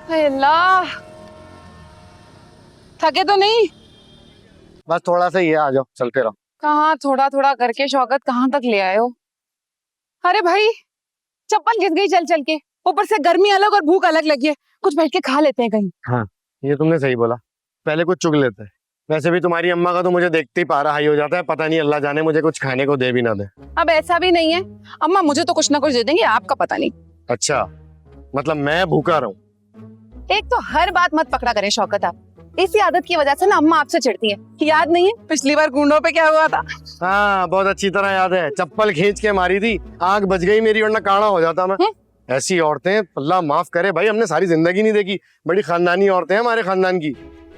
अल्लाह, थके तो नहीं? बस थोड़ा सा ही है, आ जाओ चलते रहो। कहाँ थोड़ा थोड़ा करके शौकत कहाँ तक ले आए हो? अरे भाई, चप्पल घिस गई चल चल के, ऊपर से गर्मी अलग और भूख अलग लगी है। कुछ बैठ के खा लेते हैं कहीं। हाँ, ये तुमने सही बोला, पहले कुछ चुग लेते हैं। वैसे भी तुम्हारी अम्मा का तो मुझे देखते ही पारा हाई हो जाता है, पता नहीं अल्लाह जाने मुझे कुछ खाने को दे भी ना दे। अब ऐसा भी नहीं है, अम्मा मुझे तो कुछ ना कुछ दे देंगे, आपका पता नहीं। अच्छा, मतलब मैं भूखा रहूं? एक तो हर बात मत पकड़ा करें शौकत आप, इसी आदत की वजह से ना अम्मा आपसे चिढ़ती है। याद नहीं है पिछली बार गुंडों पे क्या हुआ था? हाँ, बहुत अच्छी तरह याद है, चप्पल खींच के मारी थी, आंख बच गई मेरी वरना काड़ा हो जाता मैं। ऐसी औरतें अल्लाह माफ करे भाई, हमने सारी जिंदगी नहीं देखी। बड़ी खानदानी औरतें हैं हमारे खानदान की।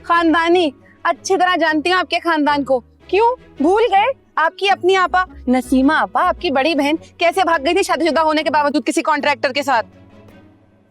खानदानी? अच्छी तरह जानती हूँ आपके खानदान को। क्यों भूल गए? आपकी अपनी आपा नसीमा आपा, आपकी बड़ी बहन, कैसे भाग गई थी शादीशुदा होने के बावजूद किसी कॉन्ट्रैक्टर के साथ?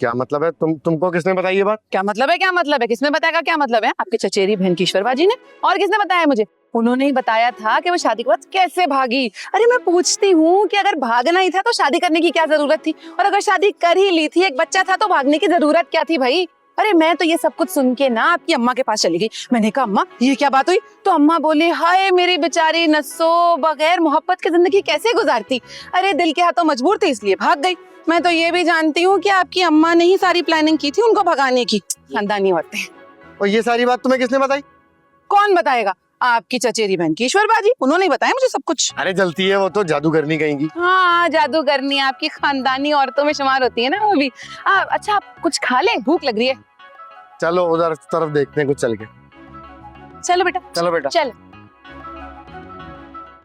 क्या मतलब है? तुमको किसने बताई ये बात? क्या मतलब है? क्या मतलब है? किसने बताया? क्या मतलब है? आपकी चचेरी बहन की ईश्वरबाजी ने। और किसने बताया मुझे? उन्होंने ही बताया था कि वो शादी के बाद कैसे भागी। अरे मैं पूछती हूँ कि अगर भागना ही था तो शादी करने की क्या जरूरत थी, और अगर शादी कर ही ली थी, एक बच्चा था, तो भागने की जरूरत क्या थी भाई? अरे मैं तो ये सब कुछ सुन के ना आपकी अम्मा के पास चली गई। मैंने कहा अम्मा ये क्या बात हुई? तो अम्मा बोली हाय मेरी बेचारी नस्सो, बगैर मोहब्बत की जिंदगी कैसे गुजारती। अरे दिल के हाथों मजबूर थी इसलिए भाग गई। मैं तो ये भी जानती हूँ कि आपकी अम्मा ने ही सारी प्लानिंग की थी उनको भगाने की। खानदानी औरतें। और ये सारी बात तुम्हें किसने बताई? कौन बताएगा? आपकी चचेरी बहन की ईश्वरबाजी, उन्होंने ही बताया मुझे सब कुछ। अरे जलती है वो तो, जादूगरनी कहेंगी। हाँ जादूगरनी आपकी खानदानी औरतों में शुमार होती है ना वो भी। अच्छा आप कुछ खा ले, भूख लग रही है। चलो उधर तरफ देखते हैं कुछ चल के। चलो बेटा चलो बेटा। चल।